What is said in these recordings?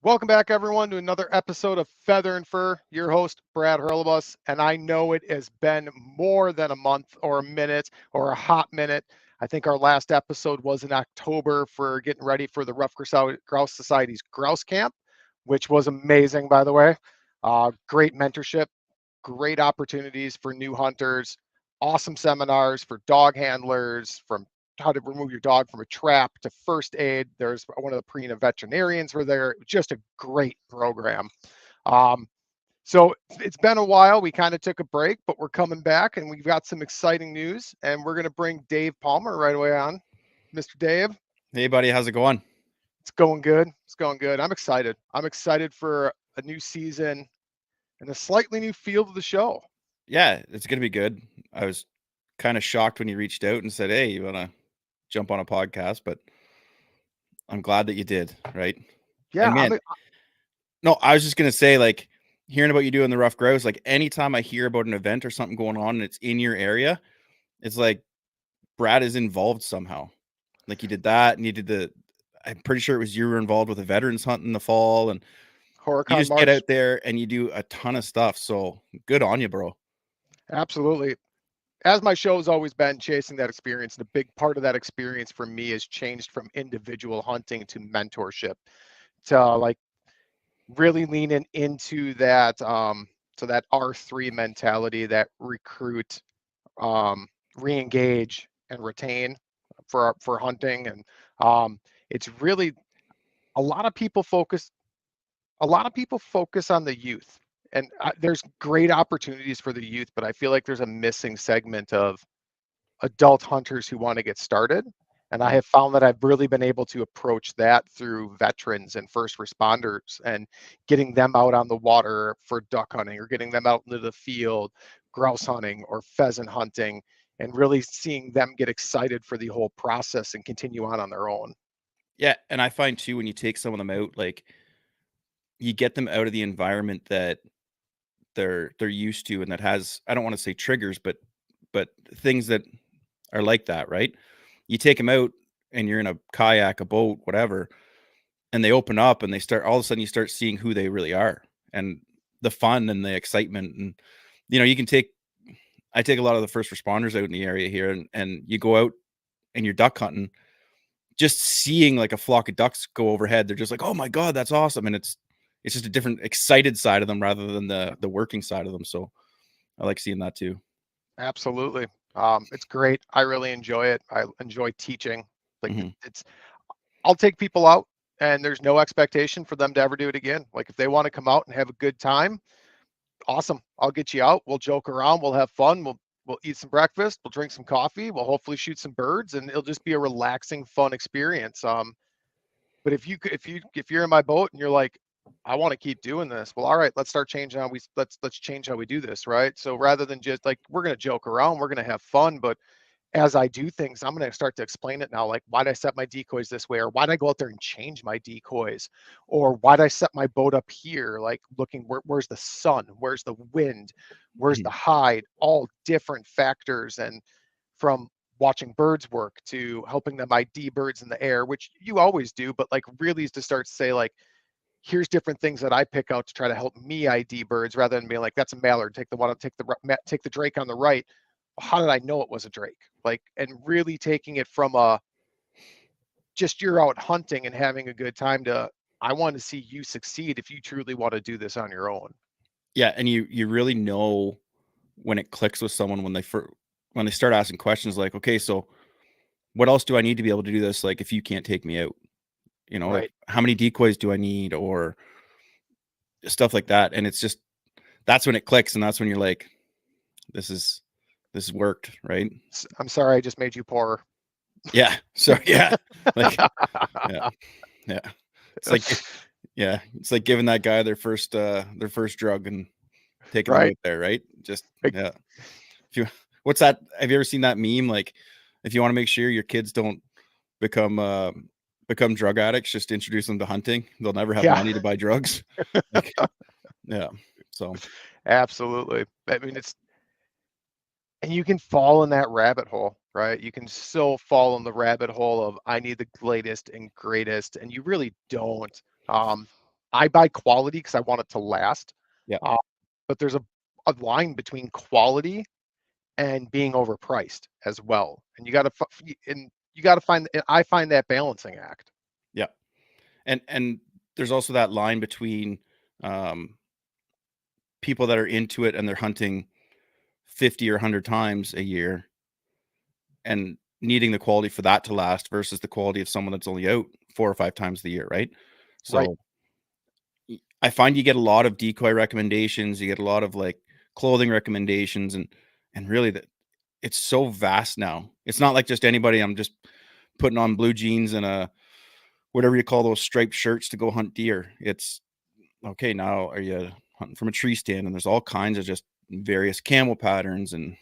Welcome back, everyone, to another episode of Feather and Fur. Your host, Brad Hurlebaus, and I know it has been more than a month or a minute or a hot minute. I think our last episode was in October for getting ready for the Rough Grouse Society's Grouse Camp, which was amazing, by the way. Great mentorship, great opportunities for new hunters, awesome seminars for dog handlers, from how to remove your dog from a trap to first aid. There's one of the Purina veterinarians were there. Just a great program. Um, so it's been a while. We kind of took a break, but we're coming back and we've got some exciting news. And we're going to bring Dave Palmer right away on. Mr. Dave. Hey, buddy, how's it going? It's going good. It's going good. I'm excited. I'm excited for a new season and a slightly new field of the show. Yeah, it's going to be good. I was kind of shocked when you reached out and said, hey, you want to jump on a podcast? But I'm glad that you did, right? Yeah, And man, no, I was just going to say, like, hearing about you doing the rough grouse, like, anytime I hear about an event or something going on and it's in your area, it's like Brad is involved somehow. Like, you did that and you did I'm pretty sure it was you were involved with a veterans hunt in the fall. And you Horicon just get March. out there and you do a ton of stuff. So good on you, bro. Absolutely. As my show has always been, chasing that experience, and a big part of that experience for me has changed from individual hunting to mentorship, to like really leaning into that so that R3 mentality, that recruit, re-engage and retain for hunting. And it's really a lot of people focus on the youth, and there's great opportunities for the youth, but I feel like there's a missing segment of adult hunters who want to get started. And I have found that I've really been able to approach that through veterans and first responders and getting them out on the water for duck hunting, or getting them out into the field, grouse hunting or pheasant hunting, and really seeing them get excited for the whole process and continue on their own. Yeah. And I find too, when you take some of them out, like, you get them out of the environment that they're used to and that has, I don't want to say triggers, but things that are like that, right? You take them out and you're in a kayak, a boat, whatever, and they open up and they start, all of a sudden you start seeing who they really are and the fun and the excitement. And you can I take a lot of the first responders out in the area here, and you go out and you're duck hunting, just seeing like a flock of ducks go overhead. They're just like, oh my God, that's awesome. And it's just a different excited side of them rather than the working side of them. So I like seeing that too. Absolutely. It's great. I really enjoy it. I enjoy teaching. Like Mm-hmm. it's, I'll take people out and there's no expectation for them to ever do it again. Like if they want to come out and have a good time, awesome. I'll get you out. We'll joke around. We'll have fun. We'll eat some breakfast. We'll drink some coffee. We'll hopefully shoot some birds, and it'll just be a relaxing, fun experience. But if you're in my boat and you're like, I want to keep doing this, well, all right, let's start changing how we let's change how we do this, right? So rather than just like we're gonna joke around, we're gonna have fun, but as I do things, I'm going to start to explain it now. Like, why did I set my decoys this way? Or why did I go out there and change my decoys? Or why did I set my boat up here? Like looking, where's the sun? Where's the wind? Where's the hide? All different factors. And from watching birds work to helping them ID birds in the air, which you always do, but like really is to start to say like, here's different things that I pick out to try to help me ID birds, rather than being like, that's a mallard, take the one, take the drake on the right. How did I know it was a drake? Like, and really taking it from a just you're out hunting and having a good time to I want to see you succeed if you truly want to do this on your own. Yeah. And you really know when it clicks with someone when they start asking questions like, okay, so what else do I need to be able to do this? Like, if you can't take me out, like Right. how many decoys do I need, or stuff like that. And it's just, that's when it clicks. And that's when you're like, this is worked. Right. I'm sorry I just made you poor. Yeah. So yeah, like, yeah, yeah. It's like, yeah, it's like giving that guy their first drug and taking them Right. out there. Right. Just, Like, yeah. What's that? Have you ever seen that meme? Like, if you want to make sure your kids don't become drug addicts, just introduce them to hunting. They'll never have yeah, money to buy drugs. Like, yeah. So absolutely. I mean, and you can fall in that rabbit hole, right? You can so fall in the rabbit hole of I need the latest and greatest, and you really don't. Um, I buy quality because I want it to last. Yeah. Uh, but there's a line between quality and being overpriced as well. And you got to find, I find that balancing act. Yeah. And there's also that line between um, people that are into it and they're hunting 50 or 100 times a year and needing the quality for that to last versus the quality of someone that's only out 4 or 5 times a year, right? Right. So I find you get a lot of decoy recommendations, you get a lot of like clothing recommendations, and really that it's so vast now. It's not like just anybody. I'm just putting on blue jeans and a whatever you call those striped shirts to go hunt deer. It's okay. Now are you hunting from a tree stand? And there's all kinds of just various camo patterns, and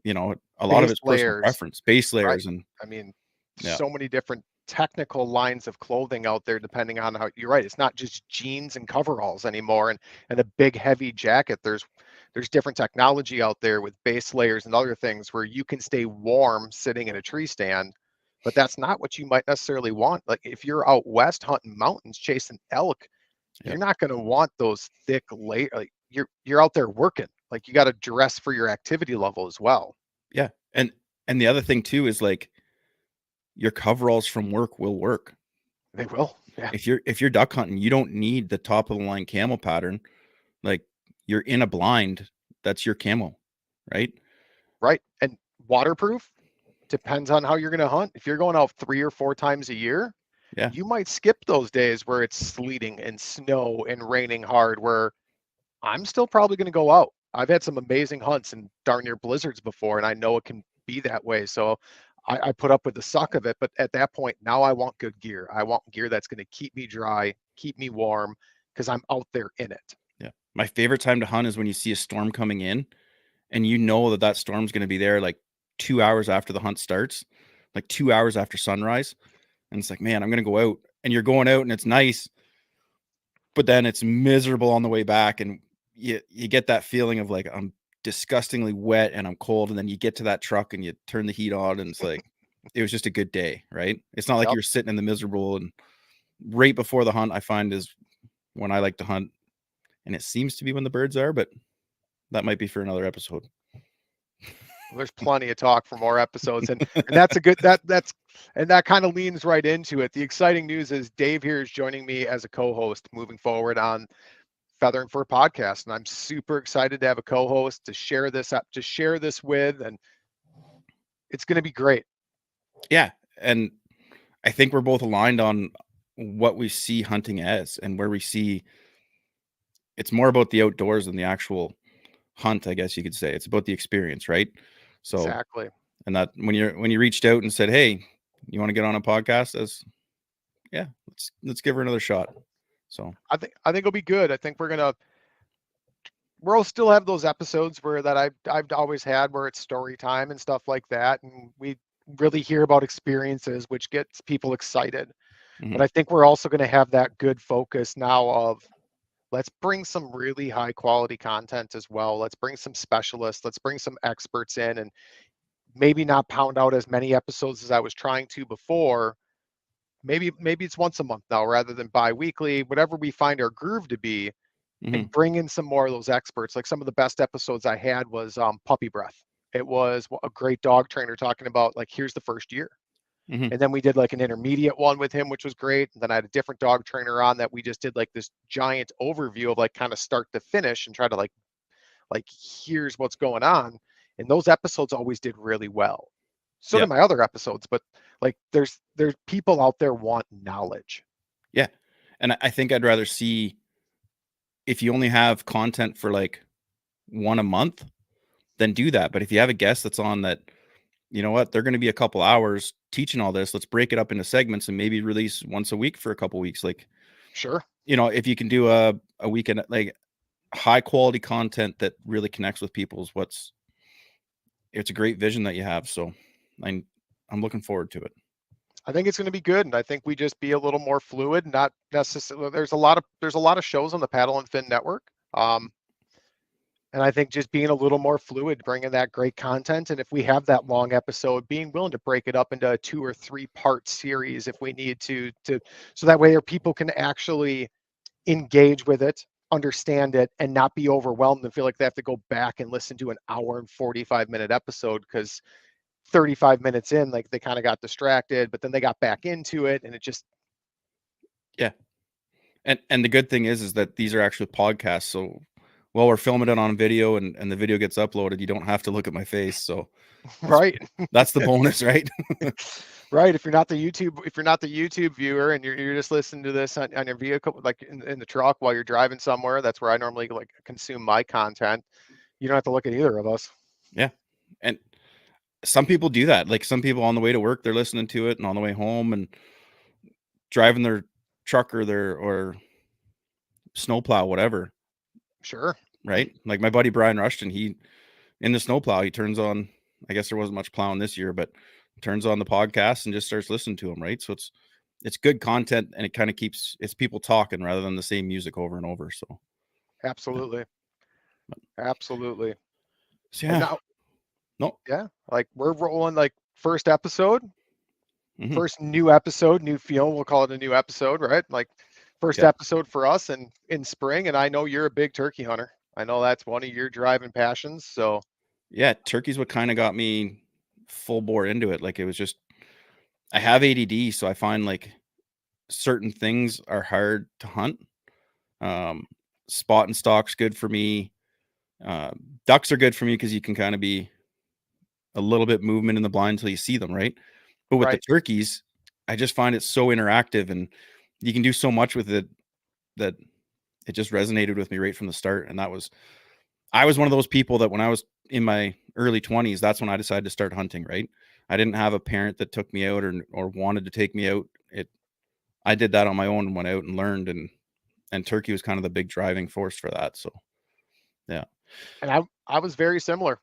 a lot of Base it's personal layers. preference, base Right. layers, and I mean, yeah, so many different technical lines of clothing out there, depending on how you're right. It's not just jeans and coveralls anymore and a big heavy jacket. There's different technology out there with base layers and other things where you can stay warm sitting in a tree stand, but that's not what you might necessarily want. Like if you're out west hunting mountains chasing elk, yeah, you're not going to want those thick layer. Like you're out there working. Like you got to dress for your activity level as well. yeah. And the other thing too is like your coveralls from work will work. They will. Yeah. If you're duck hunting, you don't need the top of the line camo pattern. Like you're in a blind, that's your camo, right? Right. And waterproof depends on how you're going to hunt. If you're going out 3 or 4 times a year, Yeah. you might skip those days where it's sleeting and snow and raining hard, where I'm still probably going to go out. I've had some amazing hunts and darn near blizzards before, and I know it can be that way. So I put up with the suck of it. But at that point, now I want good gear. I want gear that's going to keep me dry, keep me warm, because I'm out there in it. Yeah. My favorite time to hunt is when you see a storm coming in and you know that that storm's going to be there like 2 hours after the hunt starts, like 2 hours after sunrise. And it's like, man, I'm going to go out, and you're going out and it's nice, but then it's miserable on the way back. And you get that feeling of like, I'm disgustingly wet and I'm cold. And then you get to that truck and you turn the heat on and it's like, it was just a good day, right? It's not like Yep. you're sitting in the miserable. And right before the hunt, I find is when I like to hunt, and it seems to be when the birds are, but that might be for another episode. There's plenty of talk for more episodes, and that's a good that's and that kind of leans right into it. The exciting news is Dave here is joining me as a co-host moving forward on Feather and Fur podcast, and I'm super excited to have a co-host to share this up, to share this with, and it's going to be great. Yeah, and I think we're both aligned on what we see hunting as and where we see it's more about the outdoors than the actual hunt, I guess you could say. It's about the experience, right? So, Exactly. and that when you reached out and said, "Hey, you want to get on a podcast?" As yeah, let's give her another shot. So, I think it'll be good. I think we'll still have those episodes where that I've always had where it's story time and stuff like that, and we really hear about experiences, which gets people excited. But mhm, I think we're also going to have that good focus now of let's bring some really high quality content as well. Let's bring some specialists. Let's bring some experts in and maybe not pound out as many episodes as I was trying to before. Maybe it's once a month now rather than bi-weekly, whatever we find our groove to be, mhm, and bring in some more of those experts. Like some of the best episodes I had was Puppy Breath. It was a great dog trainer talking about like here's the first year. mhm, And then we did like an intermediate one with him, which was great. And then I had a different dog trainer on that we just did like this giant overview of like kind of start to finish and try to like here's what's going on. And those episodes always did really well. So yeah, did my other episodes, but like there's people out there want knowledge. yeah. And I think I'd rather see if you only have content for like one a month, then do that. But if you have a guest that's on that, you know what, they're going to be a couple hours teaching all this. Let's break it up into segments and maybe release once a week for a couple weeks. Like, Sure. if you can do a weekend, like high quality content that really connects with people is it's a great vision that you have. So I'm, I'm looking forward to it. I think it's going to be good, and I think we just be a little more fluid. Not necessarily. There's a lot of shows on the Paddle and Fin Network, and I think just being a little more fluid, bringing that great content, and if we have that long episode, being willing to break it up into a 2 or 3 part series if we need to, so that way people can actually engage with it, understand it, and not be overwhelmed and feel like they have to go back and listen to an hour and 45-minute episode because 35 minutes in, like they kind of got distracted, but then they got back into it, and it just Yeah. And the good thing is that these are actually podcasts. So while we're filming it on video and the video gets uploaded, you don't have to look at my face. So that's right. that's the bonus, right? Right. If you're not the YouTube viewer and you're just listening to this on your vehicle, like in the truck while you're driving somewhere, that's where I normally like consume my content. You don't have to look at either of us. Yeah. And some people do that. Like some people on the way to work, they're listening to it, and on the way home and driving their truck or their snowplow, whatever. Sure. Right. Like my buddy Brian Rushton, he in the snowplow, he turns on, I guess there wasn't much plowing this year, but turns on the podcast and just starts listening to them. Right. So it's good content, and it kind of keeps it's people talking rather than the same music over and over. So yeah. Absolutely. Absolutely. So And yeah. now, No. yeah, like we're rolling like first episode, Mm-hmm. first new episode, new feel. We'll call it a new episode, right? Like first Yeah. episode for us and in spring. And I know you're a big turkey hunter. I know that's one of your driving passions. So Yeah. Turkey's what kind of got me full bore into it. Like it was just, I have ADD. So I find like certain things are hard to hunt. Um, Spot and stock's good for me. Uh, Ducks are good for me because you can kind of be a little bit movement in the blind until you see them, right? But with the right, turkeys, I just find it so interactive, and you can do so much with it that it just resonated with me right from the start. And I was one of those people that when I was in my early 20s, that's when I decided to start hunting, right? I didn't have a parent that took me out or wanted to take me out. I did that on my own and went out and learned, and turkey was kind of the big driving force for that. So yeah. and I was very similar.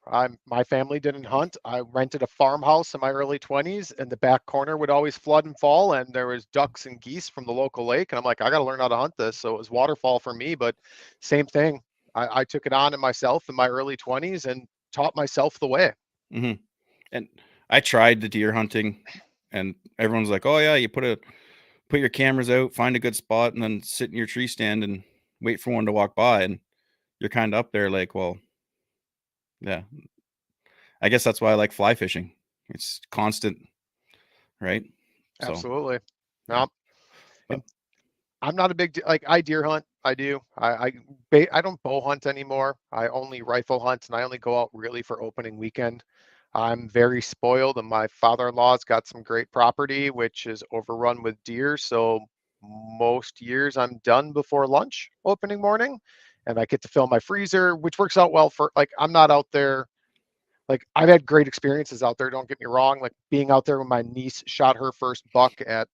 My family didn't hunt. I rented a farmhouse in my early 20s, and the back corner would always flood and fall, and there was ducks and geese from the local lake. And I'm like, I got to learn how to hunt this. So it was waterfall for me, but same thing. I took it on in myself in my early 20s and taught myself the way. Hmm. And I tried the deer hunting, and everyone's like, "Oh yeah, you put your cameras out, find a good spot, and then sit in your tree stand and wait for one to walk by." And you're kind of up there, like, well, yeah. I guess that's why I like fly fishing. It's constant, right? So Absolutely. yeah, No, but and I'm not a like I deer hunt. I do. I don't bow hunt anymore. I only rifle hunt, and I only go out really for opening weekend. I'm very spoiled, and my father-in-law's got some great property, which is overrun with deer. So most years I'm done before lunch opening morning, and I get to fill my freezer, which works out well for like I'm not out there. Like I've had great experiences out there. Don't get me wrong. Like being out there when my niece shot her first buck at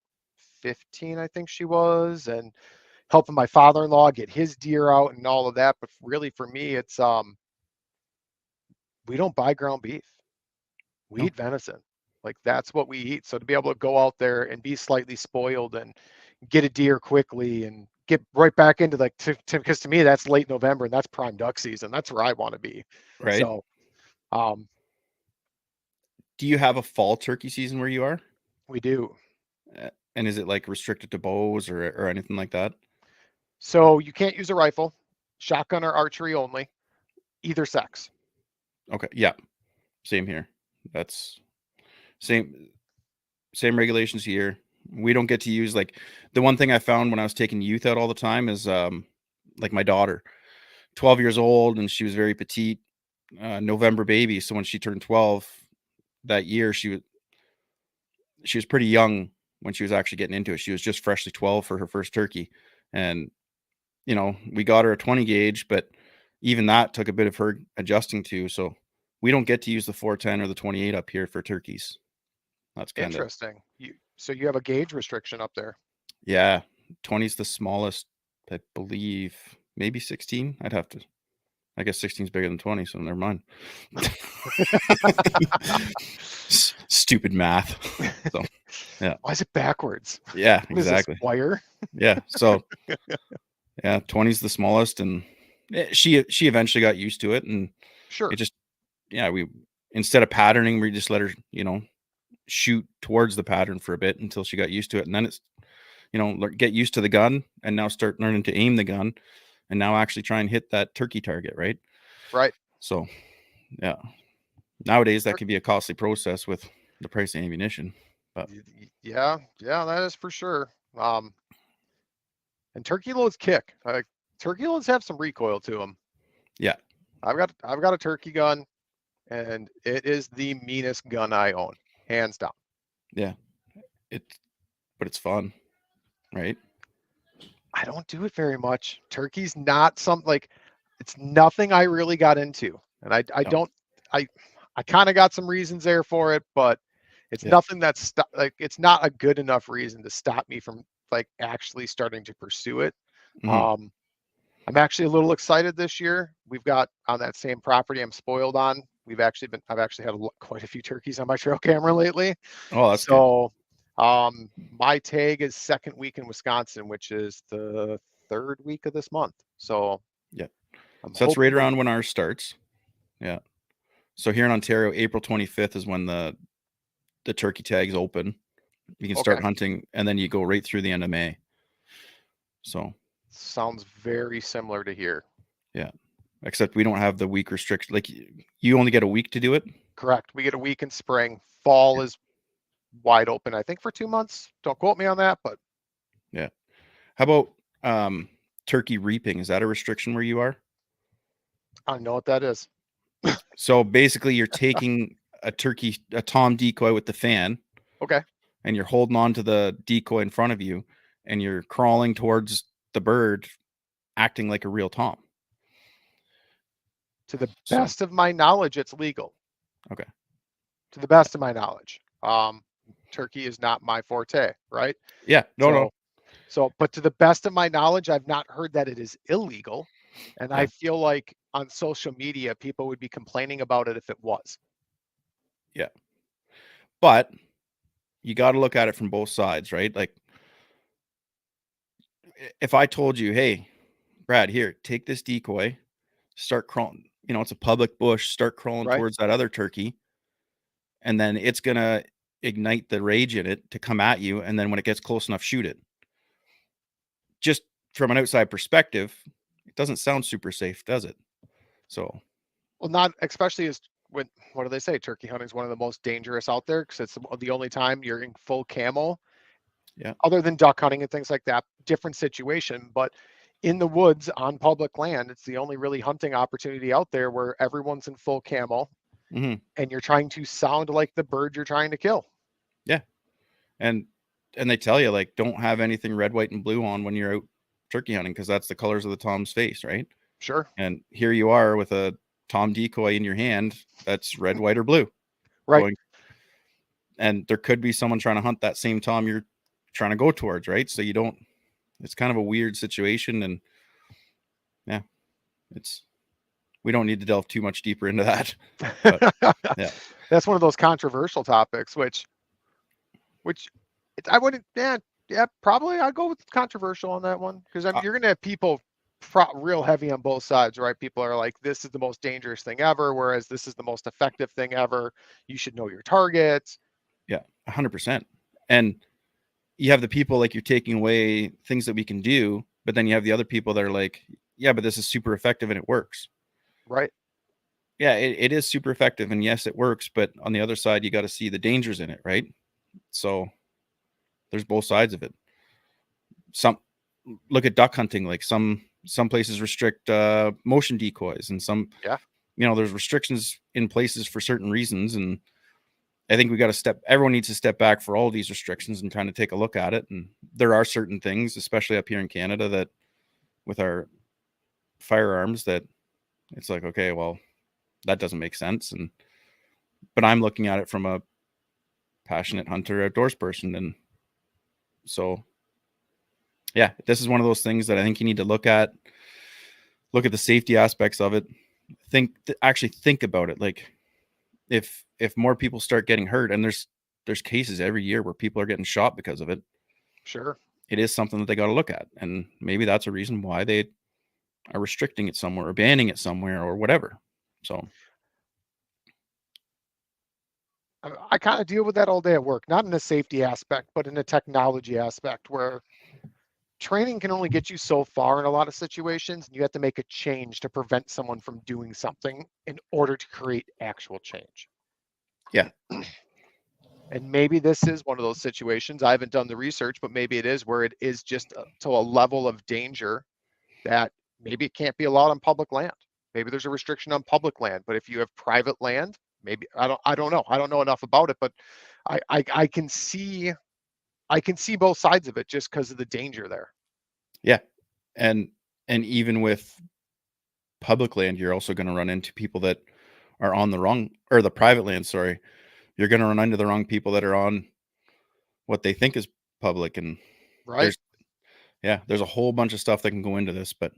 15, I think she was, and helping my father-in-law get his deer out and all of that. But really for me, it's we don't buy ground beef. We no, eat venison. Like that's what we eat. So to be able to go out there and be slightly spoiled and get a deer quickly and get right back into like because to me that's late November and that's prime duck season. That's where I want to be. right? So um Do you have a fall turkey season where you are? we do. And is it like restricted to bows or anything like that? So you can't use a rifle, shotgun or archery only, either sex. Okay, yeah, same here. That's same same regulations here. We don't get to use like the one thing I found when I was taking youth out all the time is like my daughter, 12 years old, and she was very petite, November baby. So when she turned 12 that year, she was pretty young when she was actually getting into it. She was just freshly 12 for her first turkey. And we got her a 20 gauge, but even that took a bit of her adjusting to. So we don't get to use the 410 or the 28 up here for turkeys. That's kind of, Interesting. So you have a gauge restriction up there. yeah, 20 is the smallest, I believe, maybe 16. I guess 16 is bigger than 20, so never mind. Stupid math. So, yeah. Why is it backwards? Yeah, What is this, exactly. wire? Yeah. So, yeah, 20 is the smallest, and she eventually got used to it, and it Sure. just, yeah, we instead of patterning, we just let her, shoot towards the pattern for a bit until she got used to it, and then get used to the gun and now start learning to aim the gun and now actually try and hit that turkey target, right? Right. So, yeah. Nowadays, that Tur- could be a costly process with the price of ammunition. But Yeah, that is for sure. And turkey loads kick. Turkey loads have some recoil to them. yeah, I've got a turkey gun, and it is the meanest gun I own, hands down. yeah, but it's fun, right? I don't do it very much. Turkey's not something like it's nothing I really got into, and I No, don't I I kind of got some reasons there for it, but it's yeah, nothing that's like it's not a good enough reason to stop me from like actually starting to pursue it. hmm Um, I'm actually a little excited this year. We've got on that same property I'm spoiled on. I've actually had quite a few turkeys on my trail camera lately. Oh, that's good. So, my tag is second week in Wisconsin, which is the third week of this month. So Yeah, I'm so that's right hoping to, around when ours starts. Yeah. So here in Ontario, April 25th is when the turkey tags open. You can okay, start hunting, and then you go right through the end of May. So sounds very similar to here. yeah, except we don't have the week restriction. Like you only get a week to do it. Correct. We get a week in spring. Fall is wide open, I think, for 2 months. Don't quote me on that, but Yeah. How about turkey reaping? Is that a restriction where you are? I don't know what that is. So basically, you're taking a tom decoy with the fan, Okay. and you're holding on to the decoy in front of you, and you're crawling towards the bird, acting like a real tom. To the So best of my knowledge, it's legal. okay, To the best of my knowledge. Turkey is not my forte, right? yeah, no, So but to the best of my knowledge, I've not heard that it is illegal. And I yeah, feel like on social media, people would be complaining about it if it was. yeah. But you got to look at it from both sides, right? Like if I told you, hey, Brad, here, take this decoy, start crawling. It's a public bush. Start crawling Right. towards that other turkey, and then it's gonna ignite the rage in it to come at you. And then when it gets close enough, shoot it. Just from an outside perspective, it doesn't sound super safe, does it? So Well, not especially as when, what do they say? Turkey hunting is one of the most dangerous out there because it's the only time you're in full camo, yeah, other than duck hunting and things like that. Different situation. But in the woods on public land, it's the only really hunting opportunity out there where everyone's in full camo hmm and you're trying to sound like the bird you're trying to kill. yeah, and they tell you like don't have anything red, white, and blue on when you're out turkey hunting because that's the colors of the tom's face, right? Sure. And here you are with a tom decoy in your hand that's red, white, or blue Right. going, and there could be someone trying to hunt that same tom you're trying to go towards, right? So you don't. It's kind of a weird situation, and yeah, it's we don't need to delve too much deeper into that, but yeah, That's one of those controversial topics, which I wouldn't. Yeah, probably I'd go with controversial on that one because uh, you're gonna have people real heavy on both sides, right? People are like, this is the most dangerous thing ever, whereas this is the most effective thing ever. You should know your targets. yeah, 100%. And you have the people like you're taking away things that we can do, but then you have the other people that are like, yeah, but this is super effective and it works. Right. Yeah, it is super effective, and yes, it works. But on the other side, you got to see the dangers in it, right? So there's both sides of it. Some look at duck hunting, like some places restrict motion decoys, and some Yeah. there's restrictions in places for certain reasons, and I think we got to everyone needs to step back for all of these restrictions and kind of take a look at it. And there are certain things, especially up here in Canada, that with our firearms, that it's like, okay, well, that doesn't make sense. But I'm looking at it from a passionate hunter outdoors person. And so, yeah, this is one of those things that I think you need to look at the safety aspects of it. Actually think about it. Like if more people start getting hurt, and there's cases every year where people are getting shot because of it, Sure. it is something that they got to look at. And maybe that's a reason why they are restricting it somewhere or banning it somewhere or whatever. So, I kind of deal with that all day at work, not in a safety aspect, but in a technology aspect where training can only get you so far in a lot of situations. You have to make a change to prevent someone from doing something in order to create actual change. Yeah. And maybe this is one of those situations. I haven't done the research, but maybe it is where it is just to a level of danger that maybe it can't be allowed on public land. Maybe there's a restriction on public land, but if you have private land, maybe I don't know. I don't know enough about it, but I can see both sides of it just because of the danger there. Yeah. And even with public land, you're also going to run into people that are on the wrong, or the private land, sorry. You're going to run into the wrong people that are on what they think is public. And Right? there's, yeah, there's a whole bunch of stuff that can go into this, but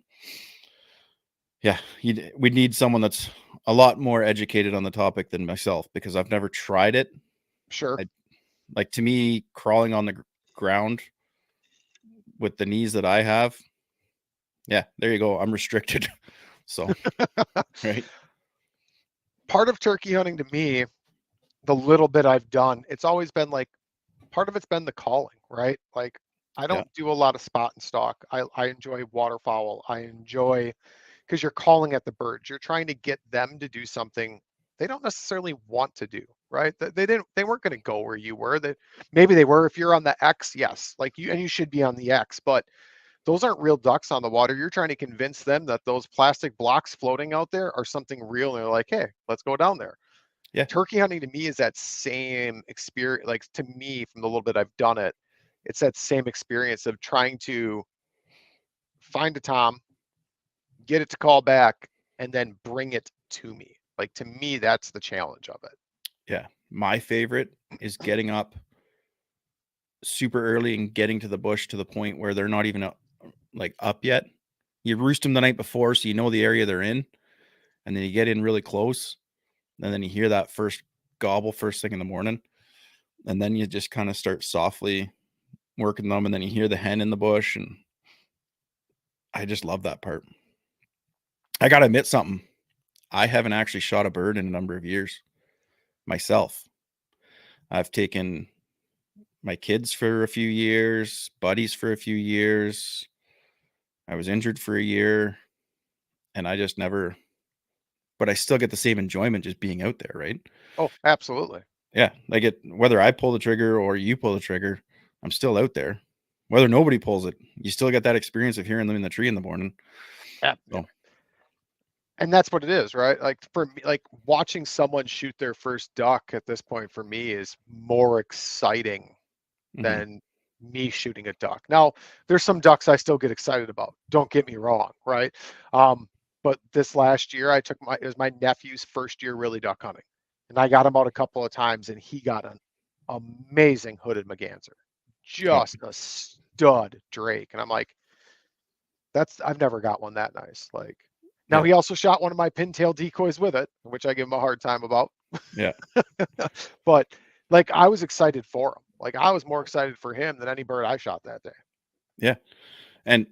yeah, we need someone that's a lot more educated on the topic than myself, because I've never tried it. Sure. Like, to me, crawling on the ground with the knees that I have, yeah, there you go. I'm restricted. So, right. Part of turkey hunting to me, the little bit I've done, it's always been like part of it's been the calling, right? Like I Yeah. don't do a lot of spot and stalk. I enjoy waterfowl. I enjoy because you're calling at the birds. You're trying to get them to do something they don't necessarily want to do, right? They weren't going to go where you were. That maybe they were if you're on the X, yes, like you and you should be on the X, but those aren't real ducks on the water. You're trying to convince them that those plastic blocks floating out there are something real. And they're like, hey, let's go down there. Yeah. Turkey hunting to me is that same experience. Like to me, from the little bit I've done it, it's that same experience of trying to find a tom, get it to call back, and then bring it to me. Like to me, that's the challenge of it. Yeah. My favorite is getting up super early and getting to the bush to the point where they're not even up yet. You roost them the night before, so you know the area they're in, and then you get in really close, and then you hear that first gobble first thing in the morning, and then you just kind of start softly working them, and then you hear the hen in the bush, and I just love that part. I gotta admit something. I haven't actually shot a bird in a number of years myself. I've taken my kids for a few years, buddies for a few years. I was injured for a year, and I just never, but I still get the same enjoyment just being out there, right? Oh, absolutely. Yeah, like whether I pull the trigger or you pull the trigger, I'm still out there. Whether nobody pulls it, you still get that experience of hearing them in the tree in the morning. Yeah. So, And that's what it is, right? Like for me, like watching someone shoot their first duck at this point for me is more exciting mhm. than me shooting a duck. Now, there's some ducks I still get excited about. Don't get me wrong, right? But this last year, it was my nephew's first year really duck hunting, and I got him out a couple of times, and he got an amazing hooded merganser, Oh, just a stud drake, and I'm like, I've never got one that nice. Like, now yeah, he also shot one of my pintail decoys with it, which I give him a hard time about. yeah, But like I was excited for him. Like I was more excited for him than any bird I shot that day. yeah. And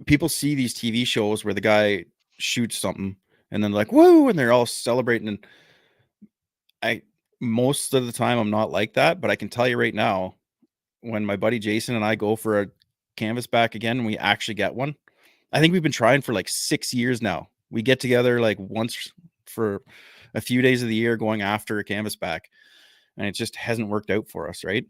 people see these TV shows where the guy shoots something and then like woo, and they're all celebrating. And I most of the time I'm not like that, but I can tell you right now, when my buddy Jason and I go for a canvas back again and we actually get one, I think we've been trying for like 6 years now. We get together like once for a few days of the year going after a canvas back, and it just hasn't worked out for us, right?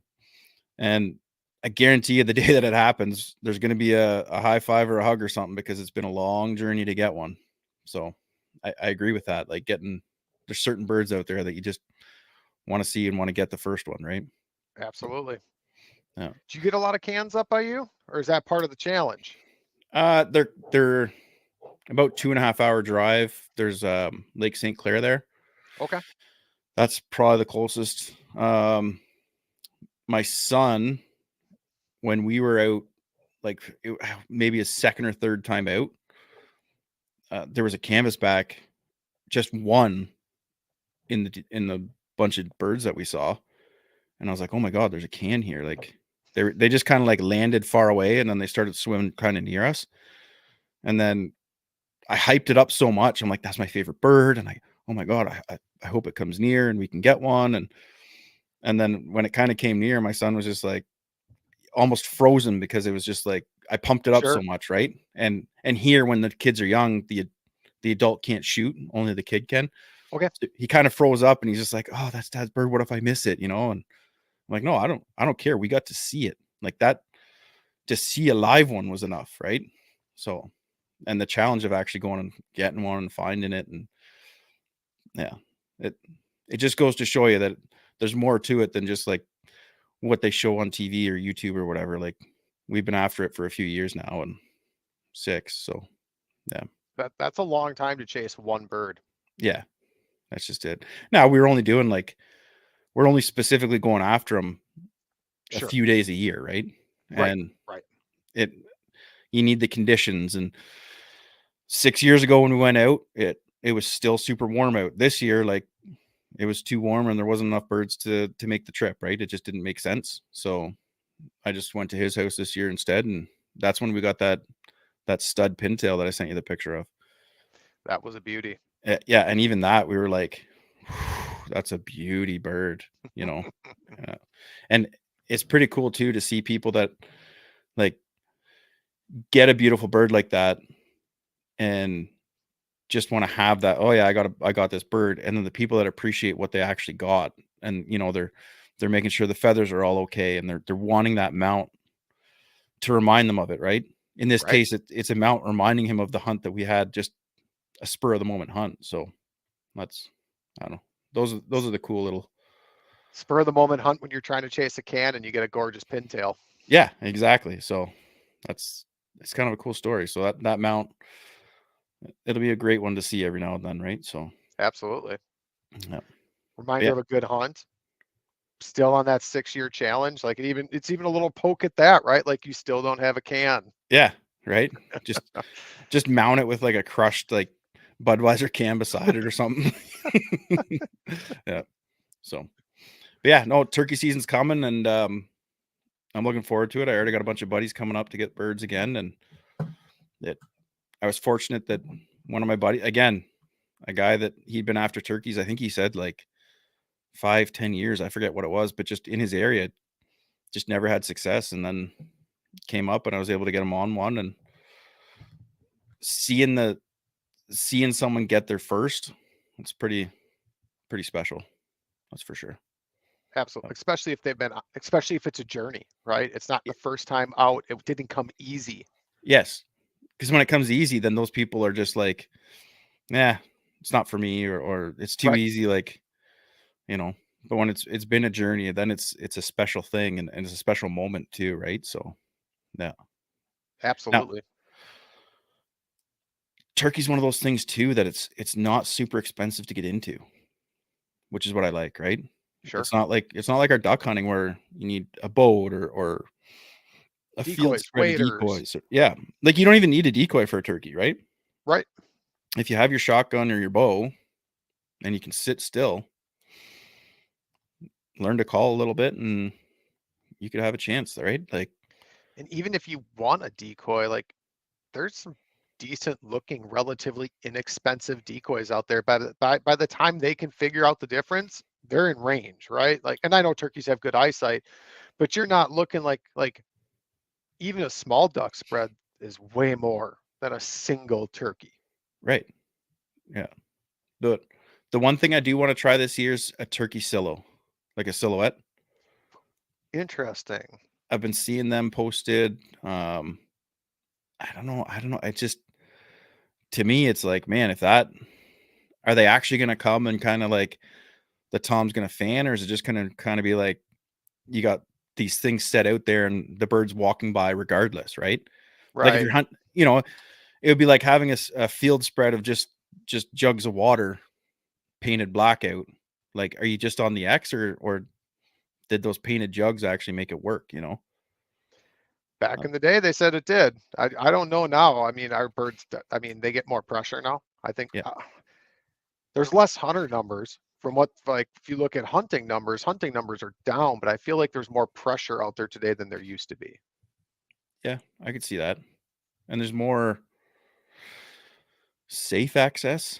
And I guarantee you the day that it happens, there's going to be a high five or a hug or something, because it's been a long journey to get one. So I agree with that. Like there's certain birds out there that you just want to see and want to get the first one, right? So, Absolutely. yeah. Did you get a lot of cans up by you, or is that part of the challenge? They're about 2.5 hour drive. There's Lake St. Clair there. Okay. That's probably the closest. My son, when we were out, like maybe a second or third time out, there was a canvasback, just one in the bunch of birds that we saw, and I was like, oh my god, there's a can here. Like they just kind of like landed far away, and then they started swimming kind of near us, and then I hyped it up so much. I'm like, that's my favorite bird, and oh my god, I hope it comes near and we can get one. And then when it kind of came near, my son was just like, almost frozen because it was just like I pumped it up so Sure. much, right? And here when the kids are young, the adult can't shoot, only the kid can. Okay. So he kind of froze up and he's just like, "Oh, that's Dad's bird. What if I miss it?" And I'm like, "No, I don't care. We got to see it. Like that to see a live one was enough, right?" So, and the challenge of actually going and getting one and finding it, and yeah, it it just goes to show you that there's more to it than just like what they show on TV or YouTube or whatever. Like we've been after it for a few years now and 6. So yeah. That's a long time to chase one bird. Yeah, that's just it. Now we're only specifically going after them a Sure. few days a year, right? Right. And Right. it you need the conditions. And 6 years ago when we went out, it was still super warm out. This year, like it was too warm and there wasn't enough birds to make the trip, right? It just didn't make sense. So I just went to his house this year instead, and that's when we got that stud pintail that I sent you the picture of. That was a beauty. Yeah, and even that we were like, that's a beauty bird, you know. Yeah. And it's pretty cool too to see people that like get a beautiful bird like that and just want to have that. Oh yeah, I got this bird, and then the people that appreciate what they actually got, and they're making sure the feathers are all okay, and they're wanting that mount to remind them of it, right? In this Right. case, it's a mount reminding him of the hunt that we had, just a spur of the moment hunt. So that's, I don't know. Those are the cool little. Spur of the moment hunt when you're trying to chase a can and you get a gorgeous pintail. Yeah, exactly. So that's it's kind of a cool story. So that mount, it'll be a great one to see every now and then, right? So Absolutely. yeah, Reminder yeah, of a good hunt. Still on that 6-year challenge. Like it's even a little poke at that, right? Like you still don't have a can. yeah, right. Just mount it with like a crushed like Budweiser can beside it or something. Yeah. So, but yeah, no, turkey season's coming, and I'm looking forward to it. I already got a bunch of buddies coming up to get birds again, and it. I was fortunate that one of my buddies, again, a guy that he'd been after turkeys. I think he said like 5, 10 years. I forget what it was, but just in his area, just never had success, and then came up, and I was able to get him on one, and seeing seeing someone get there first, it's pretty special. That's for sure. Absolutely. Especially if it's a journey, right? It's not the first time out. It didn't come easy. Yes, because when it comes easy, then those people are just like, "Yeah, it's not for me," or "It's too Right. easy." Like, you know. But when it's been a journey, then it's a special thing, and it's a special moment too, right? So yeah. Now, Absolutely. turkey's one of those things too that it's not super expensive to get into, which is what I like, right? Sure. It's not like our duck hunting where you need a boat or a field Decoys, spread of waders. decoys. Yeah, like you don't even need a decoy for a turkey, right? Right. If you have your shotgun or your bow and you can sit still, learn to call a little bit, and you could have a chance, right? Like, And even if you want a decoy, like there's some decent looking, relatively inexpensive decoys out there. By the time they can figure out the difference, they're in range, right? Like, and I know turkeys have good eyesight, but you're not looking like even a small duck spread is way more than a single turkey. right? Yeah. The the one thing I do want to try this year is a turkey silo, like a silhouette. Interesting. I've been seeing them posted. I don't know. It just to me, it's like, man, if that are they actually going to come and kind of like the Tom's going to fan, or is it just going to kind of be like you got these things set out there and the birds walking by regardless, right? Like if Right. you're hunt, it would be like having a field spread of just jugs of water painted black out. Like, are you just on the X, or did those painted jugs actually make it work? Back Uh, in the day, they said it did. I don't know now. I mean, our birds, I mean, they get more pressure now. I think yeah, there's less hunter numbers from what, like, if you look at hunting numbers are down, but I feel like there's more pressure out there today than there used to be. yeah, I could see that. And there's more safe access.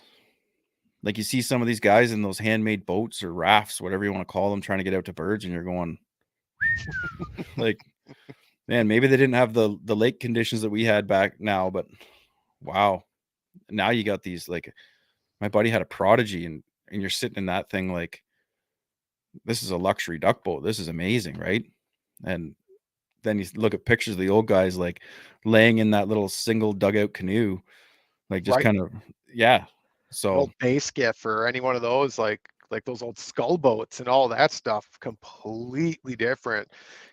Like you see some of these guys in those handmade boats or rafts, whatever you want to call them, trying to get out to birds, and you're going like, Man, maybe they didn't have the lake conditions that we had back now, but wow. Now you got these, like, my buddy had a Prodigy, and you're sitting in that thing like, this is a luxury duck boat. This is amazing, right? And then you look at pictures of the old guys like laying in that little single dugout canoe, like just Right. kind of, yeah. An So old bay skiff or any one of those, like those old scull boats and all that stuff, completely different.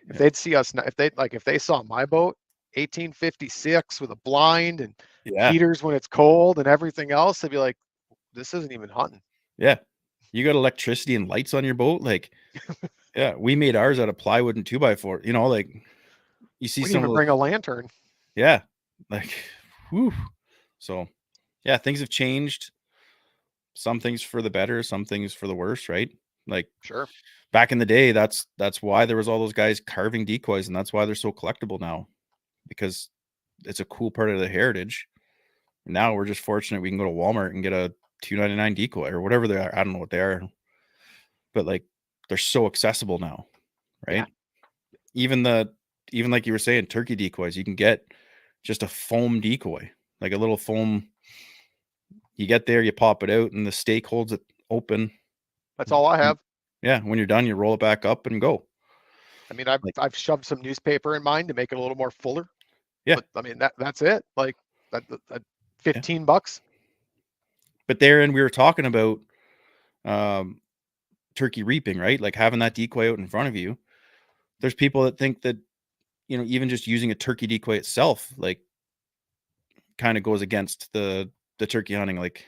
If yeah, they'd see us, if they saw my boat, 1856 with a blind and yeah, heaters when it's cold and everything else, they'd be like, this isn't even hunting. yeah. You got electricity and lights on your boat, like, yeah. We made ours out of plywood and 2x4. Like you see We didn't some of even those, bring a lantern. yeah, like, whew. So yeah, things have changed. Some things for the better, some things for the worse, right? Like Sure. back in the day, that's why there was all those guys carving decoys, and that's why they're so collectible now, because it's a cool part of the heritage. Now we're just fortunate we can go to Walmart and get a 2.99 decoy or whatever they are. I don't know what they are, but like they're so accessible now, Yeah, right? Even the even like you were saying, turkey decoys, you can get just a foam decoy, like a little foam. You get there, you pop it out, and the stake holds it open. that's all I And have. yeah, when you're done, you roll it back up and go. I mean, I've Like, I've shoved some newspaper in mine to make it a little more fuller, yeah, but I mean that's it. Like that yeah. $15. But therein, we were talking about um, turkey reaping, right? Like having that decoy out in front of you. There's people that think that, even just using a turkey decoy itself, like, kind of goes against the turkey hunting. Like,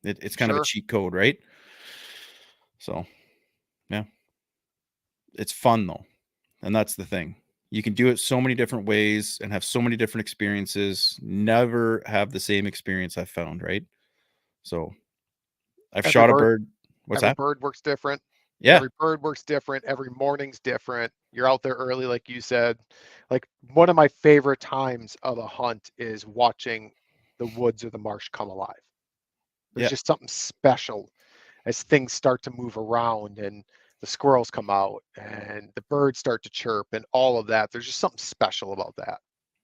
it's kind of a Sure. cheat code, right? So yeah, it's fun though, and that's the thing. You can do it so many different ways and have so many different experiences. Never have the same experience I've found, right? So I've Every shot a bird bird. What's every that? bird works different. Yeah, Every bird works different. Every morning's different. You're out there early, like you said. Like one of my favorite times of a hunt is watching the woods or the marsh come alive. There's yeah, just something special as things start to move around and the squirrels come out and the birds start to chirp and all of that. There's just something special about that.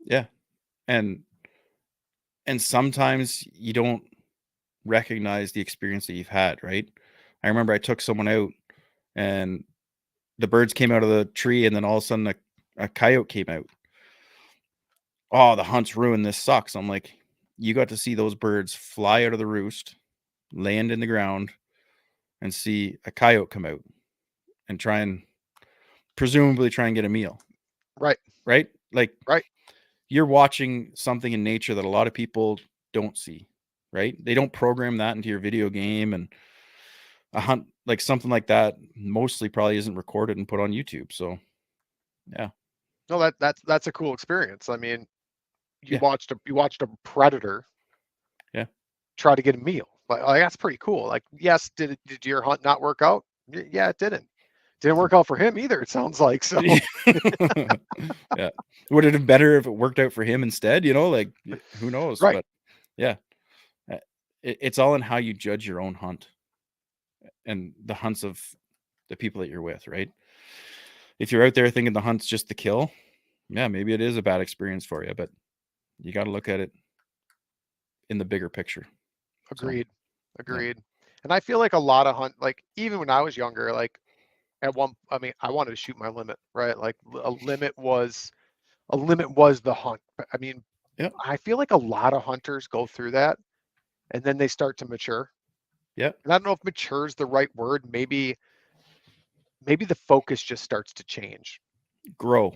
yeah. And sometimes you don't recognize the experience that you've had, right? I remember I took someone out and the birds came out of the tree, and then all of a sudden a coyote came out. Oh, the hunt's ruined. This sucks. I'm like, you got to see those birds fly out of the roost, land in the ground, and see a coyote come out and presumably try and get a meal, Right, right? Like, right. you're watching something in nature that a lot of people don't see, right? They don't program that into your video game, and a hunt like something like that mostly probably isn't recorded and put on YouTube. So yeah, No, that's a cool experience. I mean, yeah, you watched a predator yeah. try to get a meal. Like that's pretty cool. Like, yes, did your hunt not work out? Yeah, it didn't. Didn't work out for him either. It sounds like so. Yeah. Would it have been better if it worked out for him instead? Like, who knows? Right. But yeah, uh, it's all in how you judge your own hunt and the hunts of the people that you're with, right? If you're out there thinking the hunt's just the kill, yeah, maybe it is a bad experience for you, but you got to look at it in the bigger picture. So Agreed. yeah, Agreed. And I feel like a lot of hunt, like even when I was younger, like I mean, I wanted to shoot my limit, right? Like a limit was the hunt. I mean, yeah, I feel like a lot of hunters go through that and then they start to mature. yeah. And I don't know if mature is the right word. Maybe the focus just starts to change. Grow.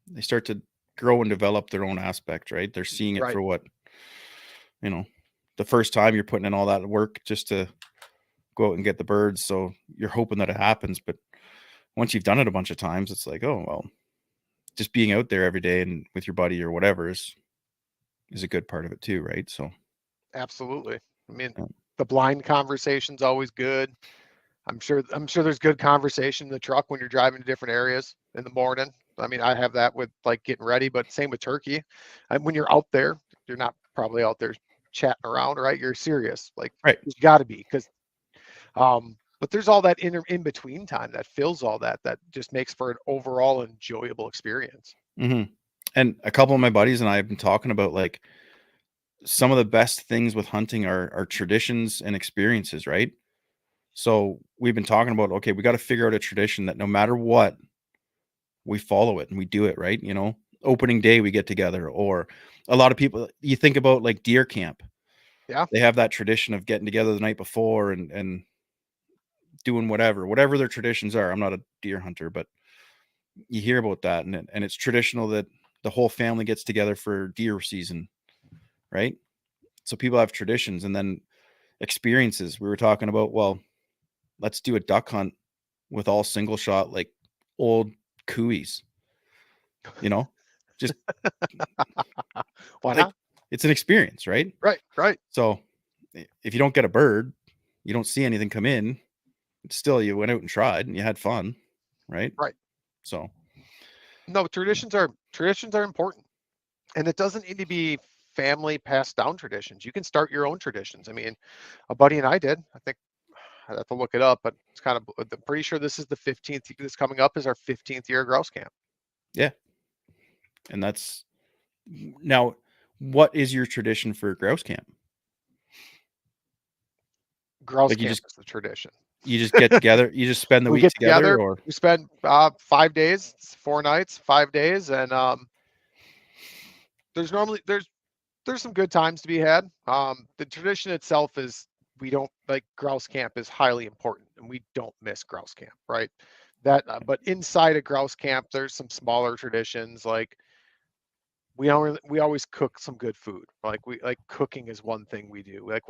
They start to grow and develop their own aspect, right? They're seeing it Right. for what, you know, the first time you're putting in all that work just to go out and get the birds. So you're hoping that it happens. But once you've done it a bunch of times, it's like, oh, well, just being out there every day and with your buddy or whatever is a good part of it too, right? So Absolutely. I mean, yeah, the blind conversation's always good. I'm sure there's good conversation in the truck when you're driving to different areas in the morning. I mean, I have that with like getting ready, but same with turkey. And when you're out there, you're not probably out there chatting around, right? You're serious. Like right. you got to be because But there's all that in between time that fills all that just makes for an overall enjoyable experience. Hmm. And a couple of my buddies and I have been talking about like some of the best things with hunting are traditions and experiences, right? So we've been talking about, okay, we got to figure out a tradition that no matter what, we follow it and we do it, right? You know, opening day we get together, or a lot of people, you think about like deer camp. Yeah. They have that tradition of getting together the night before and doing whatever their traditions are. I'm not a deer hunter, but you hear about that, and it's traditional that the whole family gets together for deer season, right? So people have traditions, and then experiences. We were talking about, well, let's do a duck hunt with all single shot, like old cooeys, you know, just Why like not? it's an experience, right? Right, right, So if you don't get a bird, you don't see anything come in, it's still you went out and tried and you had fun, right? right. So No, traditions are important. And it doesn't need to be family passed down traditions. You can start your own traditions. I mean, a buddy and I did. I think I'd have to look it up, but it's kind of, I'm pretty sure this is the 15th, this coming up is our 15th year of grouse camp. yeah, and that's now. What is your tradition for grouse camp? Grouse Like camp is the tradition. you just get together, you just spend the We week get together, together, or we spend 5 days, 4 nights, 5 days, and there's normally there's some good times to be had. The tradition itself is we don't like grouse camp is highly important, and we don't miss grouse camp, right? But inside a grouse camp, there's some smaller traditions like we always cook some good food. Like we like cooking is one thing we do. Like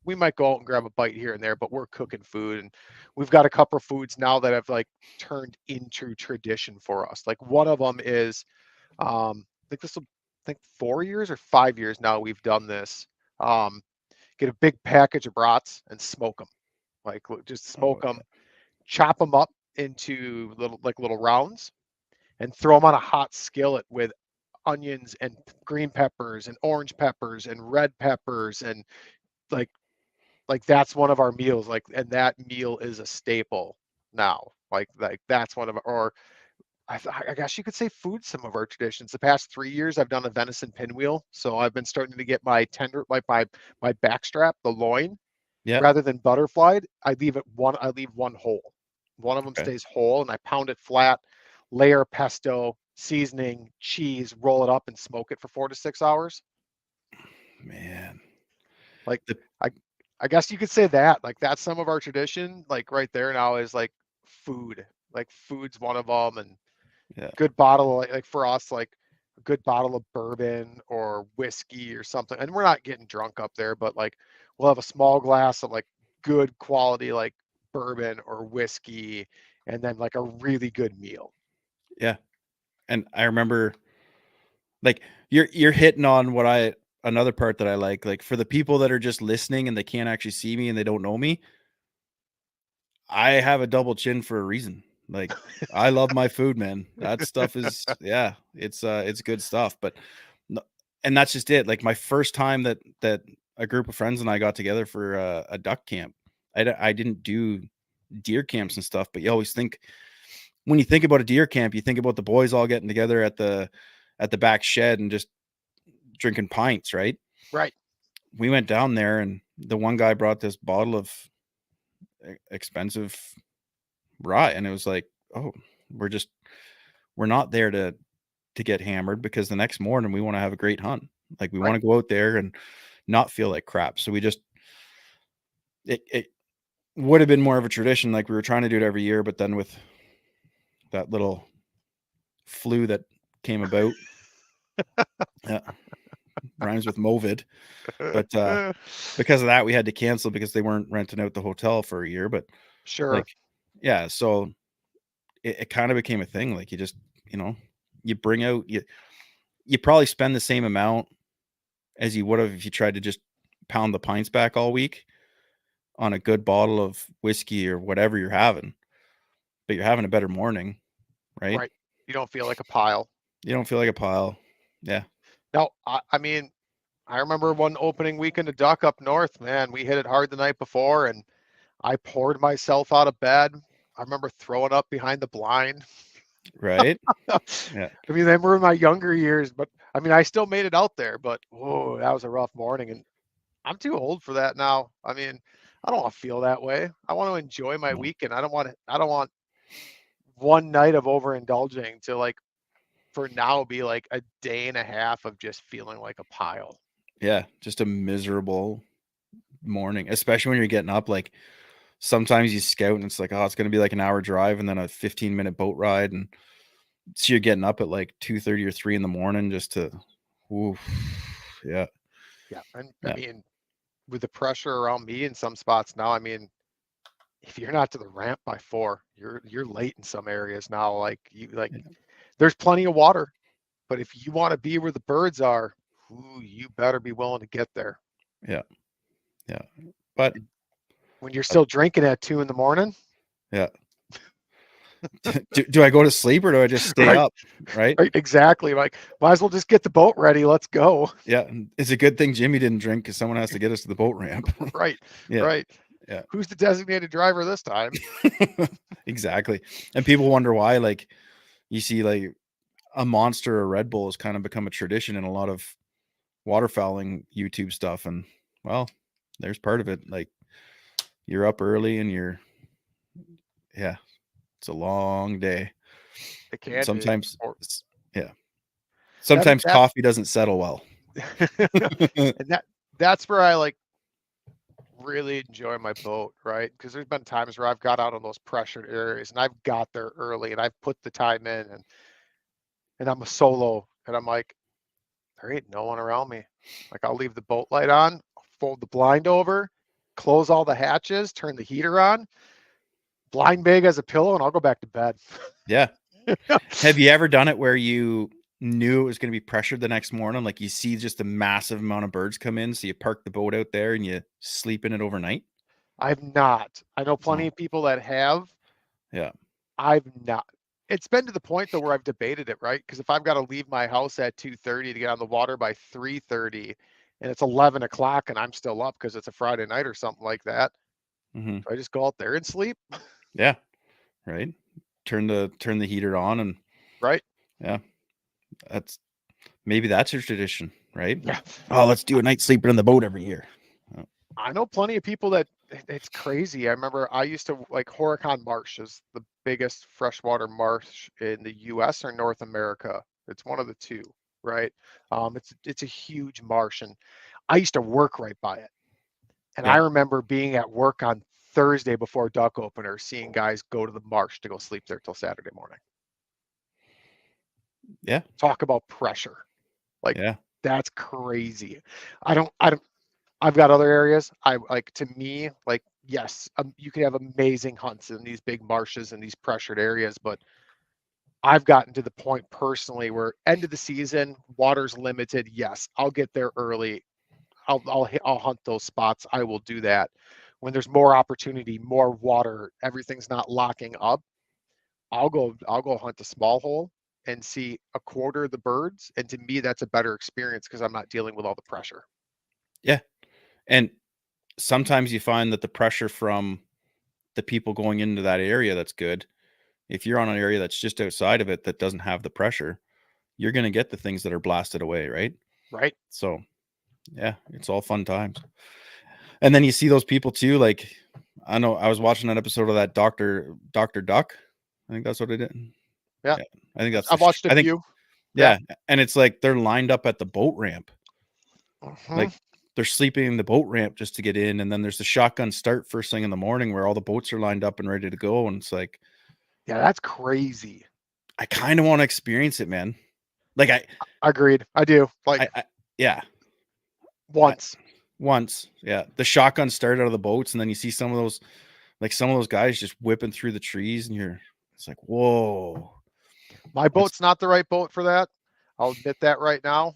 we might go out and grab a bite here and there, but we're cooking food, and we've got a couple of foods now that have like turned into tradition for us. Like one of them is I think this will I think 4 years or 5 years now we've done this. Um, get a big package of brats and smoke them. Like just oh smoke them, yeah, chop them up into little rounds, and throw them on a hot skillet with onions and green peppers and orange peppers and red peppers and like that's one of our meals. Like, and that meal is a staple now. Like that's one of or I guess you could say food some of our traditions. The past 3 years, I've done a venison pinwheel, so I've been starting to get my tender, like my backstrap, the loin, yeah, rather than butterflied. I leave one whole. One of them okay, stays whole, and I pound it flat, layer pesto, seasoning, cheese, roll it up, and smoke it for 4 to 6 hours. man. Like The, I, I guess you could say that. Like that's some of our tradition. Like right there now is like food. Like food's one of them, and yeah, good bottle like for us like a good bottle of bourbon or whiskey or something, and we're not getting drunk up there, but like we'll have a small glass of like good quality like bourbon or whiskey, and then like a really good meal. yeah. And I remember, like, you're hitting on what I another part that I like for the people that are just listening and they can't actually see me and they don't know me, I have a double chin for a reason. Like, I love my food, man. That stuff is, yeah, it's good stuff. But no, and that's just it. Like my first time that a group of friends and I got together for a duck camp. I didn't do deer camps and stuff, but you always think when you think about a deer camp, you think about the boys all getting together at the back shed and just drinking pints, right? Right. We went down there and the one guy brought this bottle of expensive rye, and it was like, oh, we're just we're not there to get hammered because the next morning we want to have a great hunt. Like we want Right. to go out there and not feel like crap. So we just it would have been more of a tradition. Like we were trying to do it every year, but then with that little flu that came about, yeah, rhymes with Movid. But because of that, we had to cancel because they weren't renting out the hotel for a year. But Sure. like, yeah, so it kind of became a thing. Like you just, you know, you bring out you probably spend the same amount as you would have if you tried to just pound the pints back all week on a good bottle of whiskey or whatever you're having, but you're having a better morning, right? Right. You don't feel like a pile. You don't feel like a pile. Yeah. No, I mean, I remember one opening weekend of duck up north, man. We hit it hard the night before, and I poured myself out of bed. I remember throwing up behind the blind. Right? I Yeah. mean, they were in my younger years, but I mean, I still made it out there. But whoa, that was a rough morning, and I'm too old for that now. I mean, I don't want to feel that way. I want to enjoy my No. weekend. I don't want one night of overindulging to like for now be like a day and a half of just feeling like a pile. Yeah, just a miserable morning, especially when you're getting up. Like sometimes you scout and it's like, oh, it's gonna be like an hour drive and then a 15-minute boat ride, and so you're getting up at like 2:30 or 3 in the morning just to, oof, yeah, Yeah, and I yeah, mean, with the pressure around me in some spots now, I mean, if you're not to the ramp by 4, you're late in some areas now. Like you like, yeah, there's plenty of water, but if you want to be where the birds are, ooh, you better be willing to get there. yeah, yeah. But When you're uh, still drinking at 2 in the morning, yeah, do I go to sleep or do I just stay right? up? Right? Right, exactly. Like, might as well just get the boat ready. Let's go. Yeah, and it's a good thing Jimmy didn't drink because someone has to get us to the boat ramp. Right, Yeah, right. yeah. Who's the designated driver this time? Exactly. And people wonder why, like, you see, like, a Monster or Red Bull has kind of become a tradition in a lot of waterfowling YouTube stuff, and, well, there's part of it. Like, you're up early and yeah, it's a long day. It can be. Sometimes Or yeah. that Sometimes that's coffee doesn't settle well. and that's where I like really enjoy my boat, right? Because there's been times where I've got out on those pressured areas and I've got there early and I've put the time in and I'm a solo and I'm like, there ain't no one around me. Like I'll leave the boat light on, fold the blind over, close all the hatches, turn the heater on, blind bag as a pillow, and I'll go back to bed. Yeah. Have you ever done it where you knew it was gonna be pressured the next morning? Like, you see just a massive amount of birds come in, so you park the boat out there and you sleep in it overnight? I've not. I know plenty Oh, of people that have. yeah. I've not. It's been to the point though where I've debated it, right? Because if I've got to leave my house at 2:30 to get on the water by 3:30, and it's 11 o'clock and I'm still up because it's a Friday night or something like that, Mhm. do I just go out there and sleep? Yeah, right? Turn the heater on and Right? yeah, that's maybe that's your tradition, right? Yeah. "Oh, let's do a night sleeping in the boat every year." Oh, I know plenty of people that it's crazy. I remember I used to like Horicon Marsh is the biggest freshwater marsh in the US or North America. It's one of the two, right? It's a huge marsh and I used to work right by it. And I yeah, remember being at work on Thursday before duck opener, seeing guys go to the marsh to go sleep there till Saturday morning. yeah, Talk about pressure. Like yeah, that's crazy. I don't, I've got other areas. I like to me, like, yes, you can have amazing hunts in these big marshes and these pressured areas, but I've gotten to the point personally where end of the season, water's limited. Yes, I'll get there early. I'll hunt those spots. I will do that. When there's more opportunity, more water, everything's not locking up. I'll go hunt a small hole and see a quarter of the birds. And to me, that's a better experience because I'm not dealing with all the pressure. yeah, and sometimes you find that the pressure from the people going into that area that's good. If you're on an area that's just outside of it that doesn't have the pressure, you're gonna get the things that are blasted away, right? Right? So, yeah, it's all fun times. And then you see those people too, like, I know I was watching that episode of that Doctor Duck. I think that's what it is. Yeah. Yeah, I think that's the I've watched a I think few. Yeah. yeah, and it's like they're lined up at the boat ramp. Hmm. Like, they're sleeping in the boat ramp just to get in, and then there's the shotgun start first thing in the morning where all the boats are lined up and ready to go, and it's like, Yeah, that's crazy. I kinda wanna experience it, man. Like, Agreed. I do. Like I yeah, I once. once, yeah, the shotgun start out of the boats, and then you see some of those guys just whipping through the trees, and it's like, "Whoa." My That's boat's not the right boat for that. I'll admit that right now.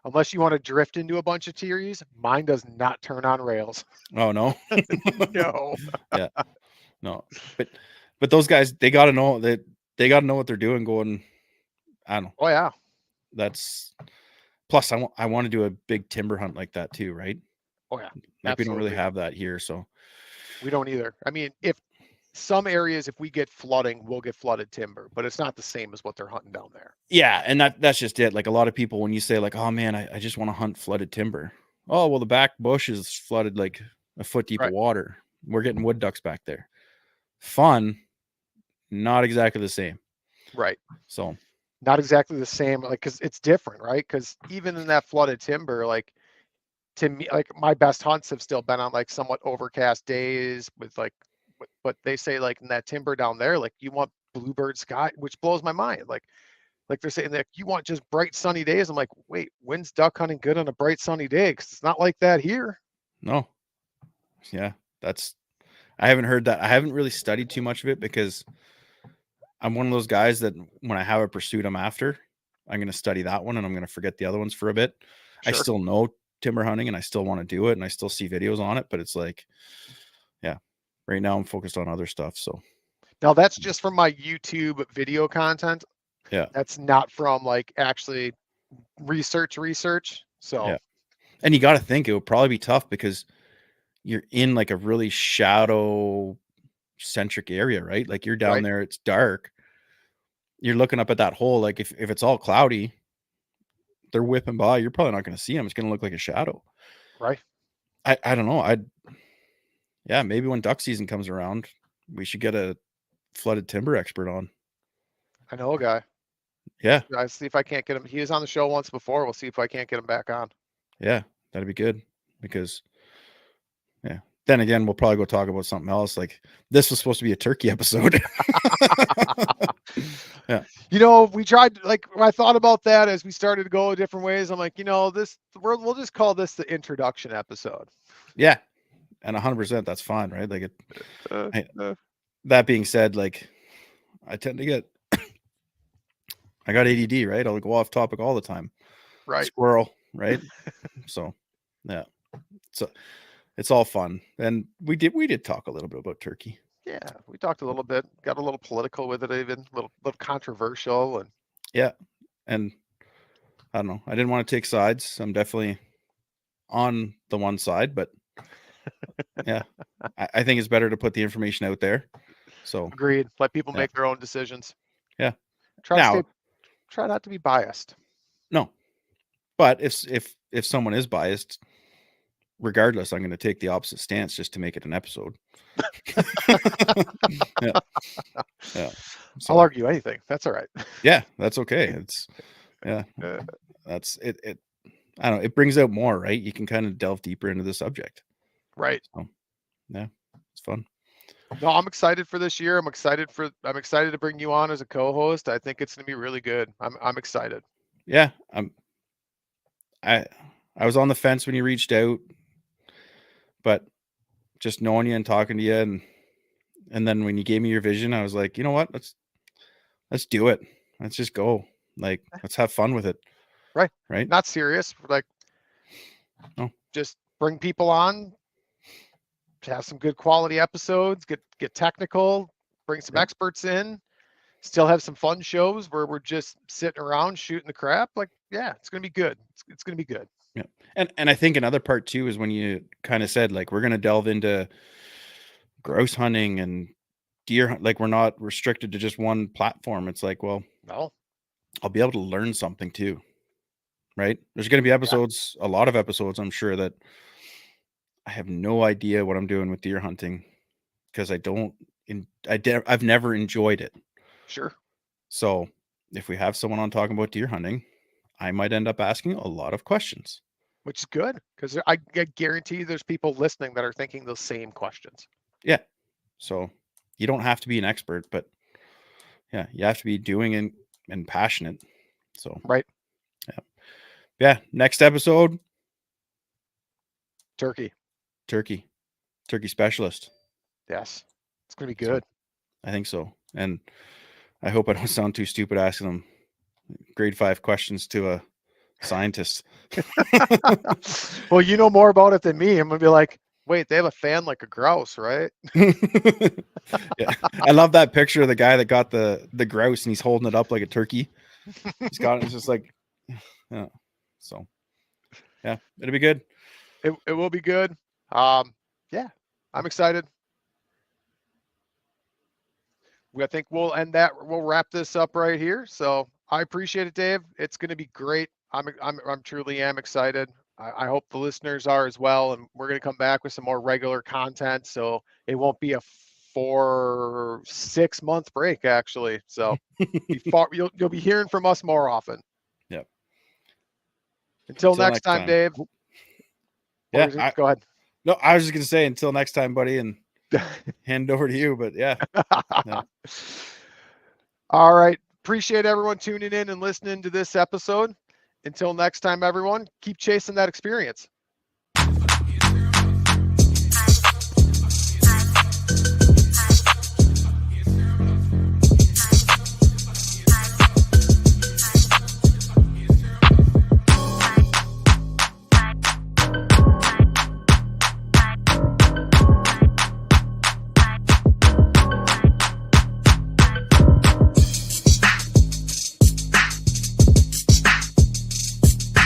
Unless you want to drift into a bunch of trees, mine does not turn on rails. oh, no? No. Yeah, no, but those guys, they gotta know what they're doing going I don't know, Oh yeah. that's plus I wanna do a big timber hunt like that too, right? Oh yeah. Like, we don't really Absolutely. have that here, so We don't either. I mean, if some areas, if we get flooding, we'll get flooded timber, but it's not the same as what they're hunting down there. Yeah, and that's just it. Like a lot of people, when you say like, "Oh man, I just want to hunt flooded timber," oh well, the back bush is flooded like a foot deep of Right. water. We're getting wood ducks back there. Fun, not exactly the same. Right. So Not exactly the same, like, because it's different, right? Because even in that flooded timber, like, to me, like, my best hunts have still been on like somewhat overcast days with like, but they say like in that timber down there, like you want bluebird sky, which blows my mind. Like they're saying that you want just bright sunny days. I'm like, wait, when's duck hunting good on a bright sunny day? Because it's not like that here. no, yeah, that's I haven't heard that. I haven't really studied too much of it because I'm one of those guys that when I have a pursuit I'm after, I'm going to study that one and I'm going to forget the other ones for a bit. I Sure. still know timber hunting and I still want to do it and I still see videos on it, but it's like, yeah, right now I'm focused on other stuff. So, Now that's just from my YouTube video content. yeah, That's not from like actually research. So yeah. And you got to think it would probably be tough because you're in like a really shadow centric area, right? Like you're down right, there, it's dark. You're looking up at that hole. Like if it's all cloudy, they're whipping by. You're probably not going to see them. It's going to look like a shadow. right. I don't know. Yeah, maybe when duck season comes around, we should get a flooded timber expert on. I know a guy. Yeah, I see if I can't get him. He was on the show once before. We'll see if I can't get him back on. yeah, that'd be good because yeah. Then again, we'll probably go talk about something else. Like this was supposed to be a turkey episode. Yeah, You know, we tried, like, I thought about that as we started to go different ways. I'm like, you know, we'll just call this the introduction episode. yeah, and 100% that's fine, right? Like it. Uh, I, uh, that being said, like I tend to get, I got ADD, right? I'll go off topic all the time. right. Squirrel, right? So, yeah, so it's all fun, and we did talk a little bit about turkey. Yeah, we talked a little bit, got a little political with it, even little controversial, and Yeah, and I don't know. I didn't want to take sides. I'm definitely on the one side, but yeah, I think it's better to put the information out there. So agreed. Let people yeah, make their own decisions. yeah. Try to stay, Now, try not to be biased. no, but if someone is biased, regardless, I'm going to take the opposite stance just to make it an episode. Yeah, yeah. I'll So argue anything. That's all right. yeah, that's okay. It's yeah, Uh, that's it. I don't know. It brings out more, right? You can kind of delve deeper into the subject. right. So yeah, it's fun. No, I'm excited for this year. I'm excited to bring you on as a co-host. I think it's going to be really good. I'm excited. Yeah, I I was on the fence when you reached out, but just knowing you and talking to you and then when you gave me your vision, I was like, you know what? Let's do it. Let's just go. Like, let's have fun with it. Right. Right? Not serious. Like, No. just bring people on, have some good quality episodes, get technical, bring some Yep. experts in, still have some fun shows where we're just sitting around shooting the crap. Like, yeah, it's gonna be good. It's gonna be good. Yeah. And I think another part too is when you kind of said like we're gonna delve into grouse hunting and deer hunt, like we're not restricted to just one platform. It's like, well, No, I'll be able to learn something too. Right? There's gonna be yeah, episodes, a lot of episodes, I'm sure that I have no idea what I'm doing with deer hunting because I don't I've never enjoyed it. sure. So if we have someone on talking about deer hunting, I might end up asking a lot of questions. Which is good because I guarantee there's people listening that are thinking those same questions. Yeah. So you don't have to be an expert, but yeah, you have to be doing and passionate. So Right. yeah. Yeah. Next episode, Turkey. turkey. Turkey specialist. Yes. It's gonna be So good. I think so. And I hope I don't sound too stupid asking them grade 5 questions to a scientist. Well, you know more about it than me. I'm gonna be like, wait, they have a fan like a grouse, right? Yeah. I love that picture of the guy that got the grouse and he's holding it up like a turkey. He's got it. It's just like, yeah. So, yeah, it'll be good. It will be good. Yeah, I'm excited. I think we'll end that. We'll wrap this up right here. So I appreciate it, Dave. It's going to be great. I'm truly am excited. I hope the listeners are as well. And we're going to come back with some more regular content. So it won't be a 4-6 month break actually. So you'll be hearing from us more often. Yep. Until next time, Dave. Yeah. Go ahead. No, I was just going to say until next time, buddy, and hand it over to you. But yeah. No. All right. Appreciate everyone tuning in and listening to this episode. Until next time, everyone, keep chasing that experience.